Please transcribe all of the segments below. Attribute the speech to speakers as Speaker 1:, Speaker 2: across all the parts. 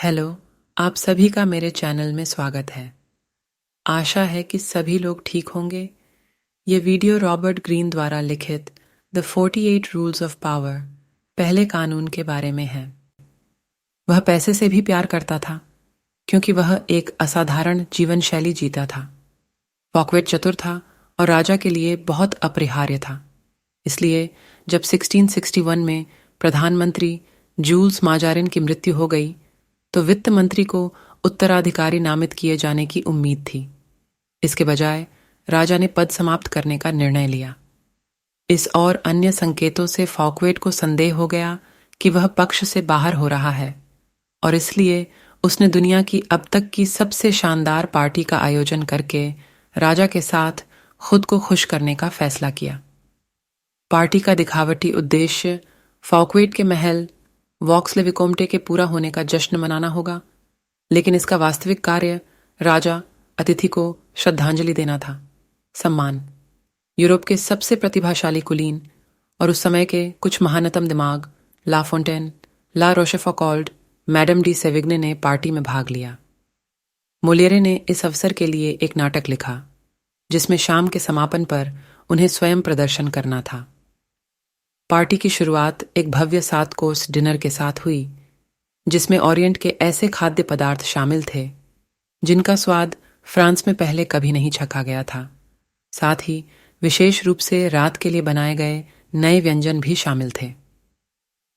Speaker 1: Hello, आप सभी का मेरे चैनल में स्वागत है। आशा है कि सभी लोग ठीक होंगे। ये वीडियो रॉबर्ट ग्रीन द्वारा लिखित द 48 रूल्स ऑफ पावर पहले कानून के बारे में है। वह पैसे से भी प्यार करता था क्योंकि वह एक असाधारण जीवन शैली जीता था। फॉकवेट चतुर था और राजा के लिए बहुत अपरिहार्य था। इसलिए जब 1661 में प्रधानमंत्री जूल्स माजारिन की मृत्यु हो गई तो वित्त मंत्री को उत्तराधिकारी नामित किए जाने की उम्मीद थी। इसके बजाय राजा ने पद समाप्त करने का निर्णय लिया। इस और अन्य संकेतों से फॉकवेट को संदेह हो गया कि वह पक्ष से बाहर हो रहा है और इसलिए उसने दुनिया की अब तक की सबसे शानदार पार्टी का आयोजन करके राजा के साथ खुद को खुश करने का फैसला किया। पार्टी का दिखावटी उद्देश्य फॉकवेट के महल वॉक्सले विकोम्टे के पूरा होने का जश्न मनाना होगा, लेकिन इसका वास्तविक कार्य राजा अतिथि को श्रद्धांजलि देना था। सम्मान यूरोप के सबसे प्रतिभाशाली कुलीन और उस समय के कुछ महानतम दिमाग ला फोंटेन, ला रोशेफॉकॉल्ड, मैडम डी सेविग्ने ने पार्टी में भाग लिया। मोलियरे ने इस अवसर के लिए एक नाटक लिखा जिसमें शाम के समापन पर उन्हें स्वयं प्रदर्शन करना था। पार्टी की शुरुआत एक भव्य 7 कोर्स डिनर के साथ हुई जिसमें ओरिएंट के ऐसे खाद्य पदार्थ शामिल थे जिनका स्वाद फ्रांस में पहले कभी नहीं चखा गया था। साथ ही विशेष रूप से रात के लिए बनाए गए नए व्यंजन भी शामिल थे।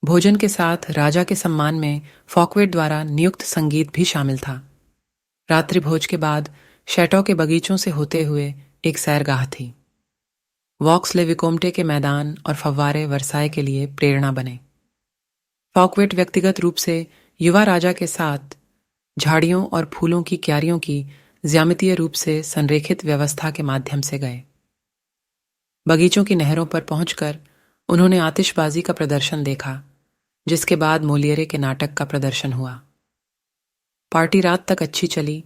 Speaker 1: भोजन के साथ राजा के सम्मान में फॉकवेट द्वारा नियुक्त संगीत भी शामिल था। रात्रि भोज के बाद शैटो के बगीचों से होते हुए एक सैरगाह थी। वॉक्सले विकोम्टे के मैदान और फव्वारे वर्साय के लिए प्रेरणा बने। फॉकवेट व्यक्तिगत रूप से युवा राजा के साथ झाड़ियों और फूलों की क्यारियों की ज्यामितीय रूप से संरेखित व्यवस्था के माध्यम से गए। बगीचों की नहरों पर पहुंचकर उन्होंने आतिशबाजी का प्रदर्शन देखा, जिसके बाद मोलियरे के नाटक का प्रदर्शन हुआ। पार्टी रात तक अच्छी चली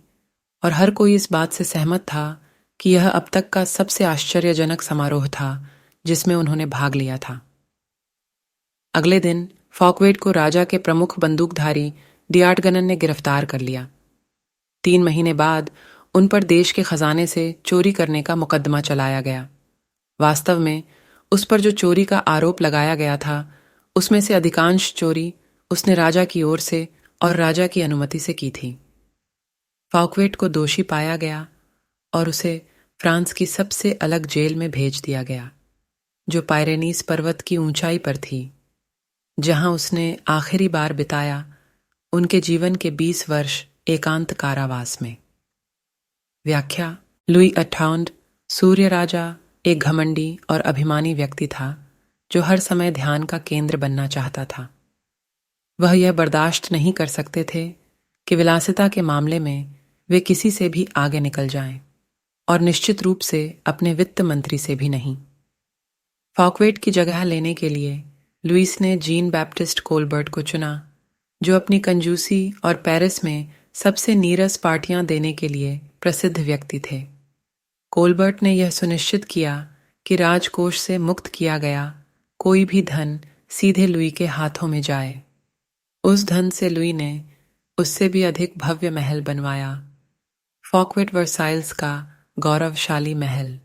Speaker 1: और हर कोई इस बात से सहमत था कि यह अब तक का सबसे आश्चर्यजनक समारोह था जिसमें उन्होंने भाग लिया था। अगले दिन फॉकवेट को राजा के प्रमुख बंदूकधारी डियार्टगनन ने गिरफ्तार कर लिया। 3 महीने बाद उन पर देश के खजाने से चोरी करने का मुकदमा चलाया गया। वास्तव में उस पर जो चोरी का आरोप लगाया गया था उसमें से अधिकांश चोरी उसने राजा की ओर से और राजा की अनुमति से की थी। फॉकवेट को दोषी पाया गया और उसे फ्रांस की सबसे अलग जेल में भेज दिया गया, जो पायरेनीस पर्वत की ऊंचाई पर थी, जहां उसने आखिरी बार बिताया उनके जीवन के 20 वर्ष एकांत कारावास में। व्याख्या लुई 58 सूर्य राजा एक घमंडी और अभिमानी व्यक्ति था जो हर समय ध्यान का केंद्र बनना चाहता था। वह यह बर्दाश्त नहीं कर सकते थे कि विलासिता के मामले में वे किसी से भी आगे निकल जाएं, और निश्चित रूप से अपने वित्त मंत्री से भी नहीं। फॉकवेट की जगह लेने के लिए लुईस ने जीन बैप्टिस्ट कोलबर्ट को चुना, जो अपनी कंजूसी और पेरिस में सबसे नीरस पार्टियां देने के लिए प्रसिद्ध व्यक्ति थे। कोलबर्ट ने यह सुनिश्चित किया कि राजकोष से मुक्त किया गया कोई भी धन सीधे लुई के हाथों में जाए। उस धन से लुई ने उससे भी अधिक भव्य महल बनवाया, फॉकवेट वर्साइल्स का गौरवशाली महल।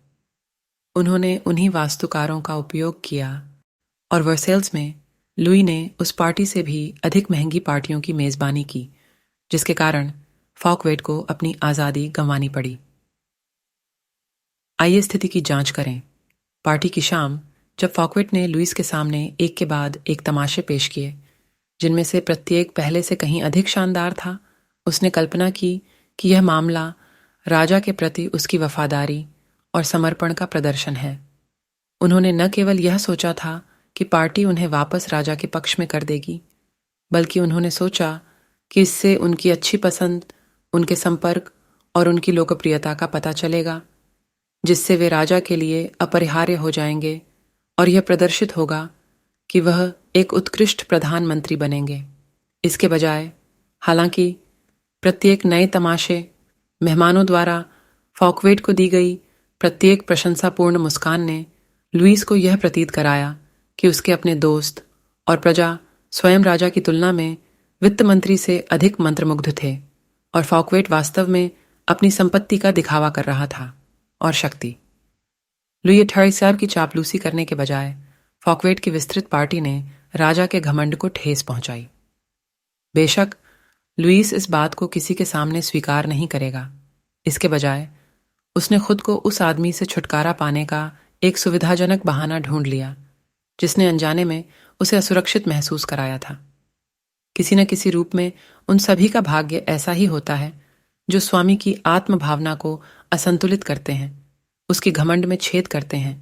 Speaker 1: उन्होंने उन्हीं वास्तुकारों का उपयोग किया और वर्सेल्स में लुई ने उस पार्टी से भी अधिक महंगी पार्टियों की मेजबानी की, जिसके कारण फॉकवेट को अपनी आज़ादी गंवानी पड़ी। आइए स्थिति की जांच करें। पार्टी की शाम, जब फॉकवेट ने लुईस के सामने एक के बाद एक तमाशे पेश किए जिनमें से प्रत्येक पहले से कहीं अधिक शानदार था, उसने कल्पना की कि यह मामला राजा के प्रति उसकी वफादारी और समर्पण का प्रदर्शन है। उन्होंने न केवल यह सोचा था कि पार्टी उन्हें वापस राजा के पक्ष में कर देगी, बल्कि उन्होंने सोचा कि इससे उनकी अच्छी पसंद, उनके संपर्क और उनकी लोकप्रियता का पता चलेगा, जिससे वे राजा के लिए अपरिहार्य हो जाएंगे और यह प्रदर्शित होगा कि वह एक उत्कृष्ट प्रधानमंत्री बनेंगे। इसके बजाय, हालांकि प्रत्येक नए तमाशे, मेहमानों द्वारा फॉकवेट को दी गई प्रत्येक प्रशंसापूर्ण मुस्कान ने लुईस को यह प्रतीत कराया कि उसके अपने दोस्त और प्रजा स्वयं राजा की तुलना में वित्त मंत्री से अधिक मंत्रमुग्ध थे और फॉकवेट वास्तव में अपनी संपत्ति का दिखावा कर रहा था और शक्ति। लुई 28 की चापलूसी करने के बजाय फॉकवेट की विस्तृत पार्टी ने राजा के घमंड को ठेस पहुंचाई। बेशक लुईस इस बात को किसी के सामने स्वीकार नहीं करेगा। इसके बजाय उसने खुद को उस आदमी से छुटकारा पाने का एक सुविधाजनक बहाना ढूंढ लिया जिसने अनजाने में उसे असुरक्षित महसूस कराया था। किसी न किसी रूप में उन सभी का भाग्य ऐसा ही होता है जो स्वामी की आत्म भावना को असंतुलित करते हैं, उसकी घमंड में छेद करते हैं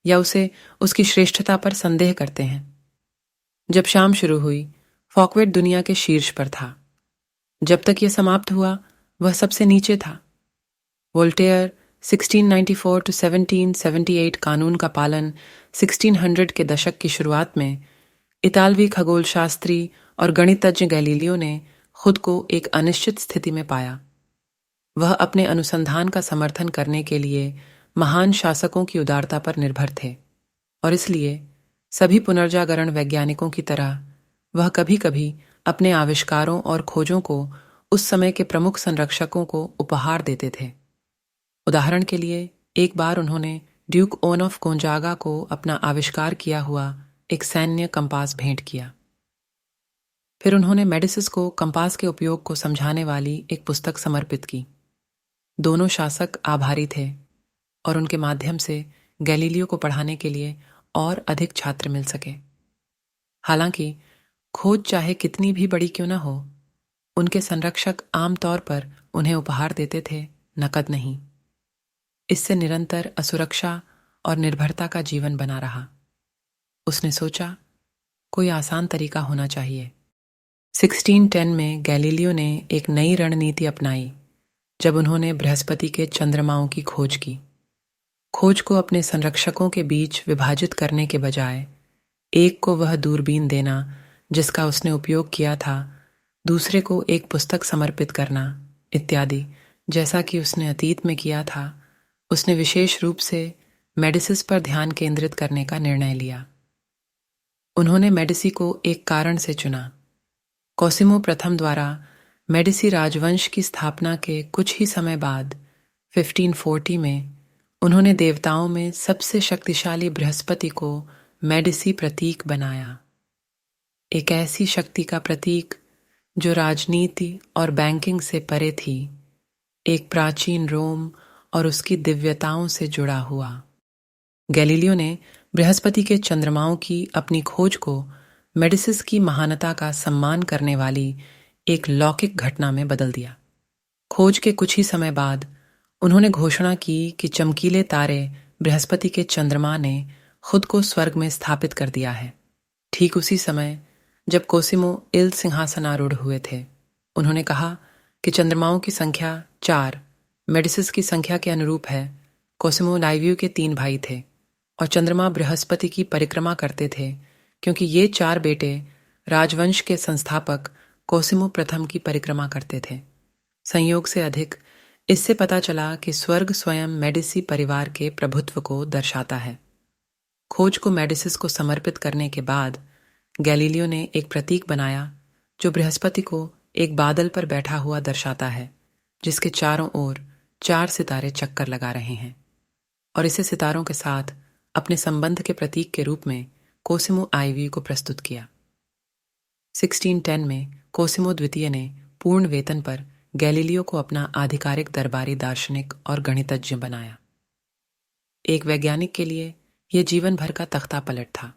Speaker 1: या उसे उसकी श्रेष्ठता पर संदेह करते हैं। जब शाम शुरू हुई, फॉकवेट दुनिया के शीर्ष पर था। जब तक यह समाप्त हुआ, वह सबसे नीचे था। वोल्टेयर 1694 to 1778 कानून का पालन 1600 के दशक की शुरुआत में इतालवी खगोल शास्त्री और गणितज्ञ गैलीलियो ने खुद को एक अनिश्चित स्थिति में पाया। वह अपने अनुसंधान का समर्थन करने के लिए महान शासकों की उदारता पर निर्भर थे और इसलिए सभी पुनर्जागरण वैज्ञानिकों की तरह वह कभी कभी अपने आविष्कारों और खोजों को उस समय के प्रमुख संरक्षकों को उपहार देते थे। उदाहरण के लिए एक बार उन्होंने ड्यूक ओन ऑफ गोंजागा को अपना आविष्कार किया हुआ एक सैन्य कंपास भेंट किया। फिर उन्होंने मेडिसिस को कंपास के उपयोग को समझाने वाली एक पुस्तक समर्पित की। दोनों शासक आभारी थे और उनके माध्यम से गैलीलियो को पढ़ाने के लिए और अधिक छात्र मिल सके। हालांकि खोज चाहे कितनी भी बड़ी क्यों न हो, उनके संरक्षक आमतौर पर उन्हें उपहार देते थे, नकद नहीं। इससे निरंतर असुरक्षा और निर्भरता का जीवन बना रहा। उसने सोचा, कोई आसान तरीका होना चाहिए। 1610 में गैलीलियो ने एक नई रणनीति अपनाई जब उन्होंने बृहस्पति के चंद्रमाओं की खोज की। खोज को अपने संरक्षकों के बीच विभाजित करने के बजाय एक को वह दूरबीन देना जिसका उसने उपयोग किया था, दूसरे को एक पुस्तक समर्पित करना इत्यादि, जैसा कि उसने अतीत में किया था, उसने विशेष रूप से मेडिसिस पर ध्यान केंद्रित करने का निर्णय लिया। उन्होंने मेडिसी को एक कारण से चुना। कोसिमो प्रथम द्वारा मेडिसी राजवंश की स्थापना के कुछ ही समय बाद 1540 में उन्होंने देवताओं में सबसे शक्तिशाली बृहस्पति को मेडिसी प्रतीक बनाया, एक ऐसी शक्ति का प्रतीक जो राजनीति और बैंकिंग से परे थी, एक प्राचीन रोम और उसकी दिव्यताओं से जुड़ा हुआ। गैलीलियो ने बृहस्पति के चंद्रमाओं की अपनी खोज को मेडिसिस की महानता का सम्मान करने वाली एक लौकिक घटना में बदल दिया। खोज के कुछ ही समय बाद उन्होंने घोषणा की कि चमकीले तारे बृहस्पति के चंद्रमा ने खुद को स्वर्ग में स्थापित कर दिया है। ठीक उसी समय जब कोसिमो इल सिंहासनारूढ़ हुए थे, उन्होंने कहा कि चंद्रमाओं की संख्या 4 मेडिसिस की संख्या के अनुरूप है। कोसिमो लाइवियो के 3 भाई थे और चंद्रमा बृहस्पति की परिक्रमा करते थे, क्योंकि ये 4 बेटे राजवंश के संस्थापक कोसिमो प्रथम की परिक्रमा करते थे। संयोग से अधिक इससे पता चला कि स्वर्ग स्वयं मेडिसी परिवार के प्रभुत्व को दर्शाता है। खोज को मेडिसिस को समर्पित करने के बाद गैलीलियो ने एक प्रतीक बनाया जो बृहस्पति को एक बादल पर बैठा हुआ दर्शाता है, जिसके चारों ओर 4 सितारे चक्कर लगा रहे हैं, और इसे सितारों के साथ अपने संबंध के प्रतीक के रूप में कोसिमो आइवी को प्रस्तुत किया। 1610 में कोसिमो द्वितीय ने पूर्ण वेतन पर गैलीलियो को अपना आधिकारिक दरबारी दार्शनिक और गणितज्ञ बनाया। एक वैज्ञानिक के लिए यह जीवन भर का तख्ता पलट था।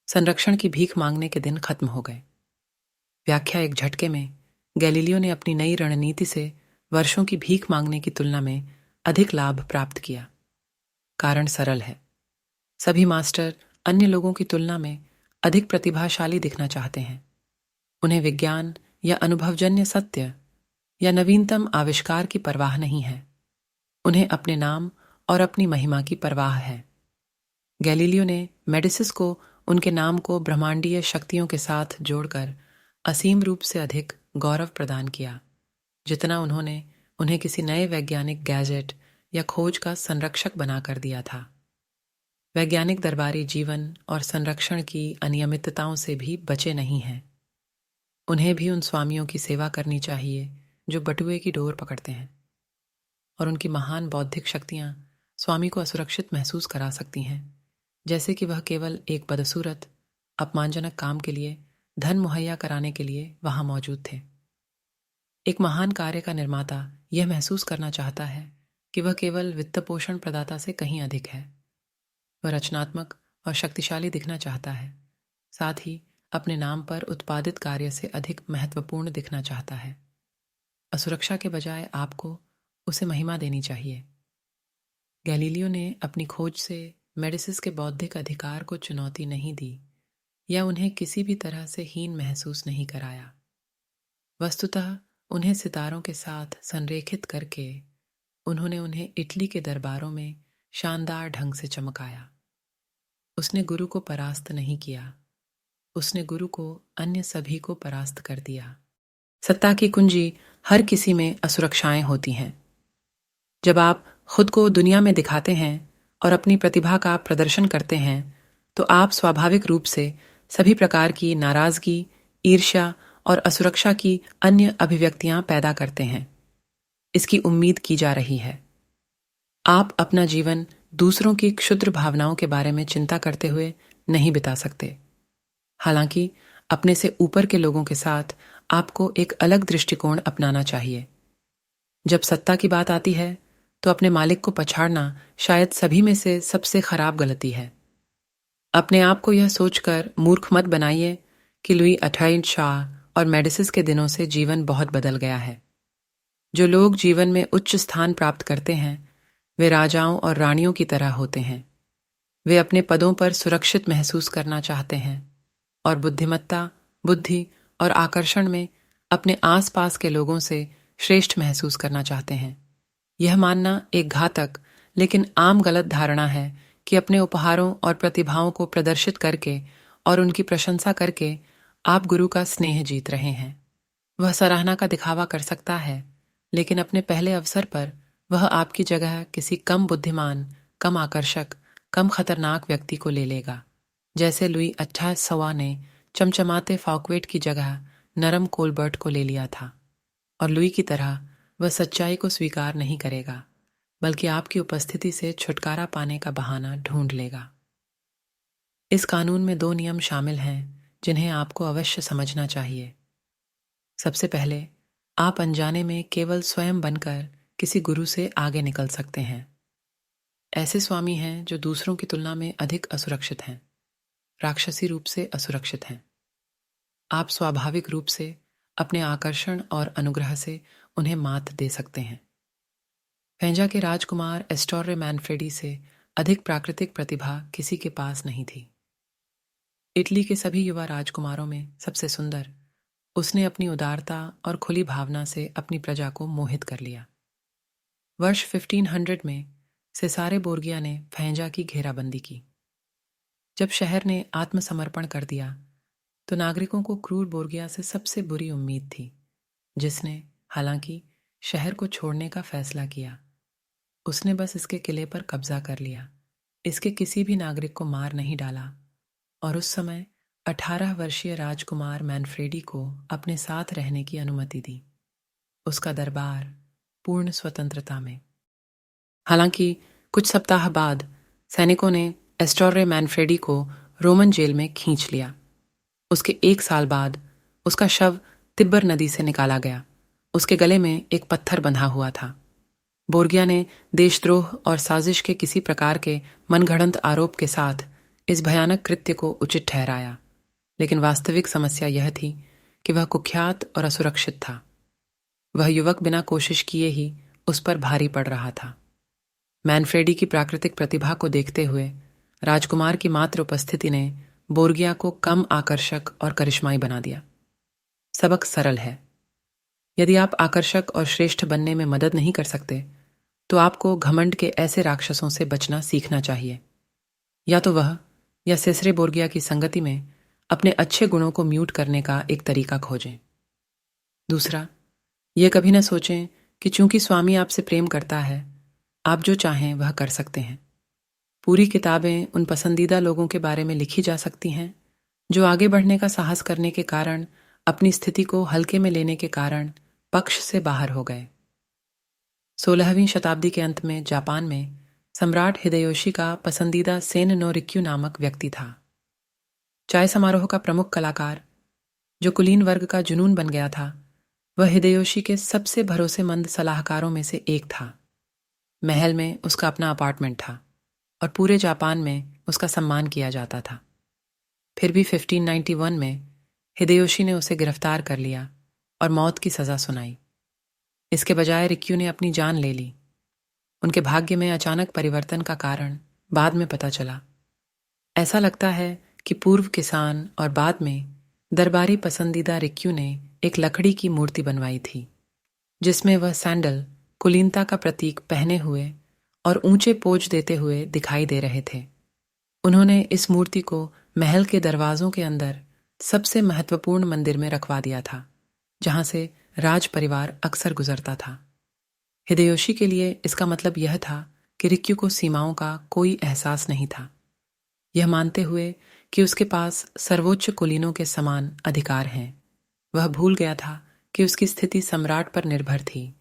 Speaker 1: संरक्षण की भीख मांगने के दिन खत्म हो गए। व्याख्या एक झटके में गैलीलियो ने अपनी नई रणनीति से वर्षों की भीख मांगने की तुलना में अधिक लाभ प्राप्त किया। कारण सरल है, सभी मास्टर अन्य लोगों की तुलना में अधिक प्रतिभाशाली दिखना चाहते हैं। उन्हें विज्ञान या अनुभवजन्य सत्य या नवीनतम आविष्कार की परवाह नहीं है, उन्हें अपने नाम और अपनी महिमा की परवाह है। गैलीलियो ने मेडिसिस को उनके नाम को ब्रह्मांडीय शक्तियों के साथ जोड़कर असीम रूप से अधिक गौरव प्रदान किया, जितना उन्होंने उन्हें किसी नए वैज्ञानिक गैजेट या खोज का संरक्षक बनाकर दिया था। वैज्ञानिक दरबारी जीवन और संरक्षण की अनियमितताओं से भी बचे नहीं हैं। उन्हें भी उन स्वामियों की सेवा करनी चाहिए जो बटुए की डोर पकड़ते हैं, और उनकी महान बौद्धिक शक्तियां स्वामी को असुरक्षित महसूस करा सकती हैं, जैसे कि वह केवल एक बदसूरत अपमानजनक काम के लिए धन मुहैया कराने के लिए वहां मौजूद थे। एक महान कार्य का निर्माता यह महसूस करना चाहता है कि वह केवल वित्त पोषण प्रदाता से कहीं अधिक है। वह रचनात्मक और शक्तिशाली दिखना चाहता है, साथ ही अपने नाम पर उत्पादित कार्य से अधिक महत्वपूर्ण दिखना चाहता है। असुरक्षा के बजाय आपको उसे महिमा देनी चाहिए। गैलीलियो ने अपनी खोज से मेडिसिस के बौद्धिक अधिकार को चुनौती नहीं दी या उन्हें किसी भी तरह से हीन महसूस नहीं कराया। वस्तुतः उन्हें सितारों के साथ संरेखित करके उन्होंने उन्हें इटली के दरबारों में शानदार ढंग से चमकाया। उसने गुरु को परास्त नहीं किया, उसने गुरु को अन्य सभी को परास्त कर दिया। सत्ता की कुंजी हर किसी में असुरक्षाएं होती हैं। जब आप खुद को दुनिया में दिखाते हैं और अपनी प्रतिभा का प्रदर्शन करते हैं, तो आप स्वाभाविक रूप से सभी प्रकार की नाराजगी, ईर्ष्या और असुरक्षा की अन्य अभिव्यक्तियां पैदा करते हैं। इसकी उम्मीद की जा रही है। आप अपना जीवन दूसरों की क्षुद्र भावनाओं के बारे में चिंता करते हुए नहीं बिता सकते। हालांकि अपने से ऊपर के लोगों के साथ आपको एक अलग दृष्टिकोण अपनाना चाहिए। जब सत्ता की बात आती है, तो अपने मालिक को पछाड़ना शायद सभी में से सबसे खराब गलती है। अपने आप को यह सोचकर मूर्ख मत बनाइए कि लुई 28 शाह और मेडिसिस के दिनों से जीवन बहुत बदल गया है। जो लोग जीवन में उच्च स्थान प्राप्त करते हैं, वे राजाओं और रानियों की तरह होते हैं। वे अपने पदों पर सुरक्षित महसूस करना चाहते हैं और बुद्धिमत्ता, बुद्धि और आकर्षण में अपने आसपास के लोगों से श्रेष्ठ महसूस करना चाहते हैं। यह मानना एक घातक लेकिन आम गलत धारणा है कि अपने उपहारों और प्रतिभाओं को प्रदर्शित करके और उनकी प्रशंसा करके आप गुरु का स्नेह जीत रहे हैं। वह सराहना का दिखावा कर सकता है, लेकिन अपने पहले अवसर पर वह आपकी जगह किसी कम बुद्धिमान, कम आकर्षक, कम खतरनाक व्यक्ति को ले लेगा, जैसे लुई 28वां ने चमचमाते फॉकवेट की जगह नरम कोलबर्ट को ले लिया था। और लुई की तरह वह सच्चाई को स्वीकार नहीं करेगा, बल्कि आपकी उपस्थिति से छुटकारा पाने का बहाना ढूंढ लेगा। इस कानून में 2 नियम शामिल हैं जिन्हें आपको अवश्य समझना चाहिए। सबसे पहले, आप अनजाने में केवल स्वयं बनकर किसी गुरु से आगे निकल सकते हैं। ऐसे स्वामी हैं जो दूसरों की तुलना में अधिक असुरक्षित हैं, राक्षसी रूप से असुरक्षित हैं। आप स्वाभाविक रूप से अपने आकर्षण और अनुग्रह से उन्हें मात दे सकते हैं। फेंजा के राजकुमार एस्टोर्रे मैनफ्रेडी से अधिक प्राकृतिक प्रतिभा किसी के पास नहीं थी। इटली के सभी युवा राजकुमारों में सबसे सुंदर, उसने अपनी उदारता और खुली भावना से अपनी प्रजा को मोहित कर लिया। वर्ष 1500 में सेसारे बोर्गिया ने फेंजा की घेराबंदी की। जब शहर ने आत्मसमर्पण कर दिया, तो नागरिकों को क्रूर बोर्गिया से सबसे बुरी उम्मीद थी, जिसने हालांकि शहर को छोड़ने का फैसला किया। उसने बस इसके किले पर कब्जा कर लिया, इसके किसी भी नागरिक को मार नहीं डाला, और उस समय 18 वर्षीय राजकुमार मैनफ्रेडी को अपने साथ रहने की अनुमति दी, उसका दरबार पूर्ण स्वतंत्रता में। हालांकि कुछ सप्ताह बाद सैनिकों ने एस्टोर्रे मैनफ्रेडी को रोमन जेल में खींच लिया। उसके 1 साल बाद उसका शव तिब्बर नदी से निकाला गया। उसके गले में एक पत्थर बंधा हुआ था। बोर्गिया ने देशद्रोह और साजिश के किसी प्रकार के मनगढ़ंत आरोप के साथ इस भयानक कृत्य को उचित ठहराया, लेकिन वास्तविक समस्या यह थी कि वह कुख्यात और असुरक्षित था। वह युवक बिना कोशिश किए ही उस पर भारी पड़ रहा था। मैनफ्रेडी की प्राकृतिक प्रतिभा को देखते हुए राजकुमार की मात्र उपस्थिति ने बोर्गिया को कम आकर्षक और करिश्माई बना दिया। सबक सरल है। यदि आप आकर्षक और श्रेष्ठ बनने में मदद नहीं कर सकते, तो आपको घमंड के ऐसे राक्षसों से बचना सीखना चाहिए। या तो वह या सेसरे बोर्गिया की संगति में अपने अच्छे गुणों को म्यूट करने का एक तरीका खोजें। दूसरा, यह कभी न सोचें कि चूंकि स्वामी आपसे प्रेम करता है, आप जो चाहें वह कर सकते हैं। पूरी किताबें उन पसंदीदा लोगों के बारे में लिखी जा सकती हैं जो आगे बढ़ने का साहस करने के कारण अपनी स्थिति को हल्के में लेने के कारण पक्ष से बाहर हो गए। 16वीं शताब्दी के अंत में जापान में सम्राट हिदेयोशी का पसंदीदा सेन नो रिक्यू नामक व्यक्ति था। चाय समारोह का प्रमुख कलाकार, जो कुलीन वर्ग का जुनून बन गया था, वह हिदेयोशी के सबसे भरोसेमंद सलाहकारों में से एक था। महल में उसका अपना अपार्टमेंट था और पूरे जापान में उसका सम्मान किया जाता था। फिर भी 1591 में हिदेयोशी ने उसे गिरफ्तार कर लिया और मौत की सज़ा सुनाई। इसके बजाय रिक्यू ने अपनी जान ले ली। उनके भाग्य में अचानक परिवर्तन का कारण बाद में पता चला। ऐसा लगता है कि पूर्व किसान और बाद में दरबारी पसंदीदा रिक्यू ने एक लकड़ी की मूर्ति बनवाई थी, जिसमें वह सैंडल कुलीनता का प्रतीक पहने हुए और ऊंचे पोज देते हुए दिखाई दे रहे थे। उन्होंने इस मूर्ति को महल के दरवाजों के अंदर सबसे महत्वपूर्ण मंदिर में रखवा दिया था, जहां से राज परिवार अक्सर गुजरता था। हिदेयोशी के लिए इसका मतलब यह था कि रिक्यू को सीमाओं का कोई एहसास नहीं था। यह मानते हुए कि उसके पास सर्वोच्च कुलीनों के समान अधिकार हैं, वह भूल गया था कि उसकी स्थिति सम्राट पर निर्भर थी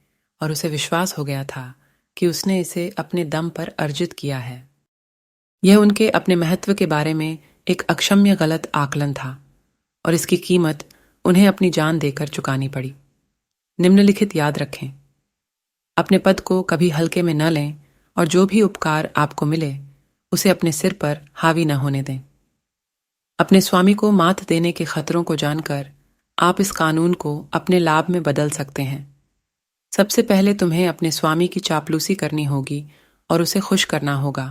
Speaker 1: और उसे विश्वास हो गया था कि उसने इसे अपने दम पर अर्जित किया है। यह उनके अपने महत्व के बारे में एक अक्षम्य गलत आकलन था और इसकी कीमत उन्हें अपनी जान देकर चुकानी पड़ी। निम्नलिखित याद रखें, अपने पद को कभी हल्के में न लें और जो भी उपकार आपको मिले उसे अपने सिर पर हावी न होने दें। अपने स्वामी को मात देने के खतरों को जानकर आप इस कानून को अपने लाभ में बदल सकते हैं। सबसे पहले तुम्हें अपने स्वामी की चापलूसी करनी होगी और उसे खुश करना होगा।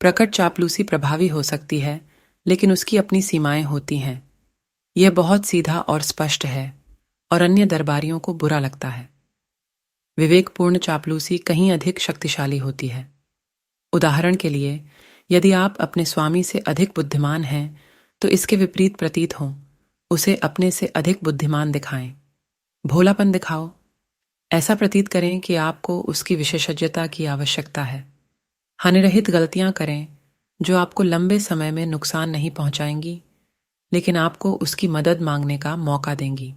Speaker 1: प्रकट चापलूसी प्रभावी हो सकती है, लेकिन उसकी अपनी सीमाएं होती हैं। यह बहुत सीधा और स्पष्ट है और अन्य दरबारियों को बुरा लगता है। विवेकपूर्ण चापलूसी कहीं अधिक शक्तिशाली होती है। उदाहरण के लिए, यदि आप अपने स्वामी से अधिक बुद्धिमान हैं तो इसके विपरीत प्रतीत हो, उसे अपने से अधिक बुद्धिमान दिखाएं। भोलापन दिखाओ। ऐसा प्रतीत करें कि आपको उसकी विशेषज्ञता की आवश्यकता है। हानिरहित गलतियां करें जो आपको लंबे समय में नुकसान नहीं पहुंचाएंगी, लेकिन आपको उसकी मदद मांगने का मौका देंगी।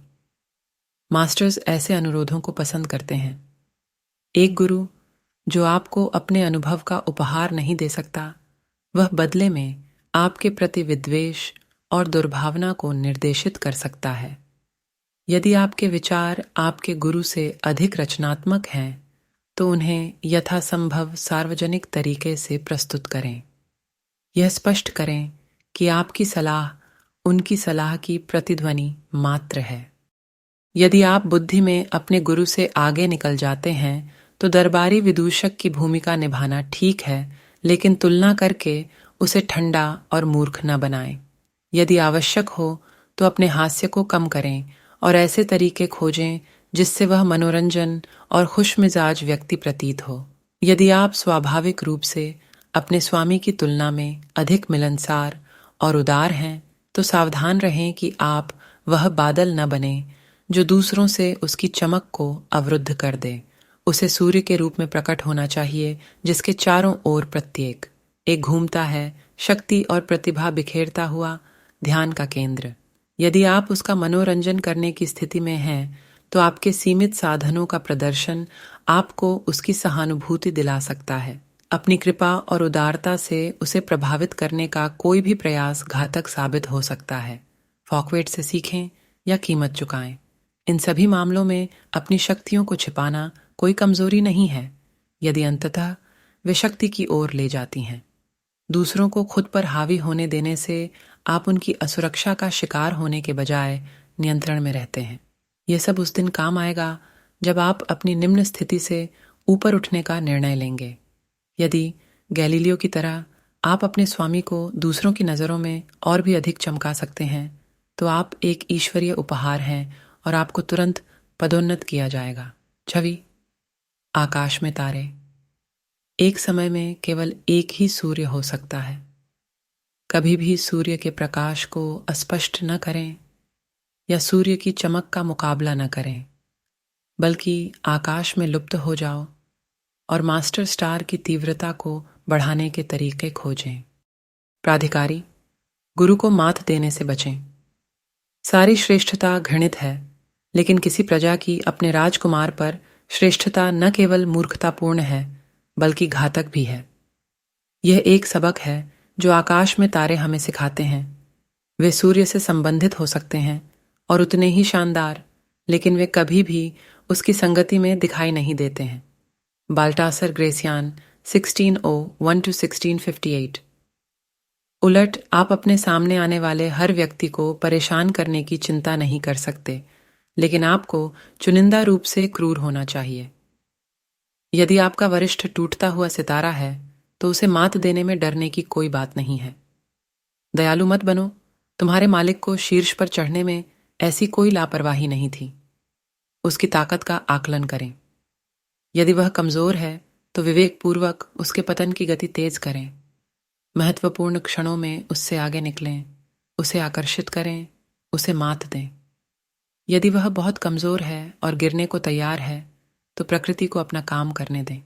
Speaker 1: मास्टर्स ऐसे अनुरोधों को पसंद करते हैं। एक गुरु जो आपको अपने अनुभव का उपहार नहीं दे सकता, वह बदले में आपके प्रति विद्वेष और दुर्भावना को निर्देशित कर सकता है। यदि आपके विचार आपके गुरु से अधिक रचनात्मक हैं तो उन्हें यथासंभव सार्वजनिक तरीके से प्रस्तुत करें। यह स्पष्ट करें कि आपकी सलाह उनकी सलाह की प्रतिध्वनि मात्र है। यदि आप बुद्धि में अपने गुरु से आगे निकल जाते हैं तो दरबारी विदूषक की भूमिका निभाना ठीक है, लेकिन तुलना करके उसे ठंडा और मूर्ख न बनाएं। यदि आवश्यक हो तो अपने हास्य को कम करें और ऐसे तरीके खोजें जिससे वह मनोरंजन और खुशमिजाज व्यक्ति प्रतीत हो। यदि आप स्वाभाविक रूप से अपने स्वामी की तुलना में अधिक मिलनसार और उदार हैं तो सावधान रहें कि आप वह बादल न बने जो दूसरों से उसकी चमक को अवरुद्ध कर दे। उसे सूर्य के रूप में प्रकट होना चाहिए जिसके चारों ओर प्रत्येक एक घूमता है, शक्ति और प्रतिभा बिखेरता हुआ ध्यान का केंद्र। यदि आप उसका मनोरंजन करने की स्थिति में हैं तो आपके सीमित साधनों का प्रदर्शन आपको उसकी सहानुभूति दिला सकता है। अपनी कृपा और उदारता से उसे प्रभावित करने का कोई भी प्रयास घातक साबित हो सकता है। फॉकवेट से सीखें या कीमत चुकाएं। इन सभी मामलों में अपनी शक्तियों को छिपाना कोई कमजोरी नहीं है, यदि अंततः वे शक्ति की ओर ले जाती हैं। दूसरों को खुद पर हावी होने देने से आप उनकी असुरक्षा का शिकार होने के बजाय नियंत्रण में रहते हैं। यह सब उस दिन काम आएगा जब आप अपनी निम्न स्थिति से ऊपर उठने का निर्णय लेंगे। यदि गैलीलियो की तरह आप अपने स्वामी को दूसरों की नज़रों में और भी अधिक चमका सकते हैं तो आप एक ईश्वरीय उपहार हैं और आपको तुरंत पदोन्नत किया जाएगा। छवि, आकाश में तारे। एक समय में केवल एक ही सूर्य हो सकता है। कभी भी सूर्य के प्रकाश को अस्पष्ट न करें या सूर्य की चमक का मुकाबला न करें, बल्कि आकाश में लुप्त हो जाओ और मास्टर स्टार की तीव्रता को बढ़ाने के तरीके खोजें। प्राधिकारी, गुरु को मात देने से बचें। सारी श्रेष्ठता घृणित है, लेकिन किसी प्रजा की अपने राजकुमार पर श्रेष्ठता न केवल मूर्खतापूर्ण है बल्कि घातक भी है। यह एक सबक है जो आकाश में तारे हमें सिखाते हैं। वे सूर्य से संबंधित हो सकते हैं और उतने ही शानदार, लेकिन वे कभी भी उसकी संगति में दिखाई नहीं देते हैं। बाल्टासर ग्रेसियान 1601 to 1658। उलट आप अपने सामने आने वाले हर व्यक्ति को परेशान करने की चिंता नहीं कर सकते, लेकिन आपको चुनिंदा रूप से क्रूर होना चाहिए। यदि आपका वरिष्ठ टूटता हुआ सितारा है तो उसे मात देने में डरने की कोई बात नहीं है। दयालु मत बनो। तुम्हारे मालिक को शीर्ष पर चढ़ने में ऐसी कोई लापरवाही नहीं थी। उसकी ताकत का आकलन करें। यदि वह कमजोर है तो विवेकपूर्वक उसके पतन की गति तेज करें। महत्वपूर्ण क्षणों में उससे आगे निकलें, उसे आकर्षित करें, उसे मात दें। यदि वह बहुत कमजोर है और गिरने को तैयार है तो प्रकृति को अपना काम करने दें।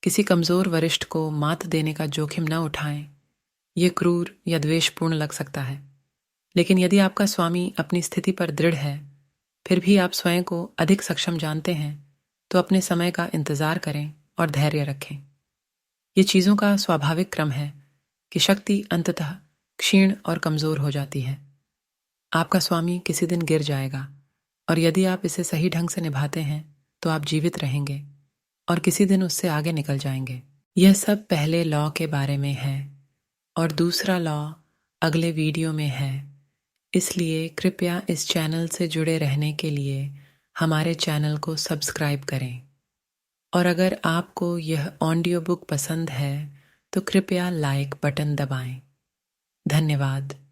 Speaker 1: किसी कमजोर वरिष्ठ को मात देने का जोखिम न उठाएं। यह क्रूर या द्वेषपूर्ण लग सकता है, लेकिन यदि आपका स्वामी अपनी स्थिति पर दृढ़ है, फिर भी आप स्वयं को अधिक सक्षम जानते हैं, तो अपने समय का इंतजार करें और धैर्य रखें। ये चीज़ों का स्वाभाविक क्रम है कि शक्ति अंततः क्षीण और कमजोर हो जाती है। आपका स्वामी किसी दिन गिर जाएगा, और यदि आप इसे सही ढंग से निभाते हैं तो आप जीवित रहेंगे और किसी दिन उससे आगे निकल जाएंगे। यह सब पहले लॉ के बारे में है और दूसरा लॉ अगले वीडियो में है। इसलिए कृपया इस चैनल से जुड़े रहने के लिए हमारे चैनल को सब्सक्राइब करें। और अगर आपको यह ऑडियो बुक पसंद है तो कृपया लाइक बटन दबाएं। धन्यवाद।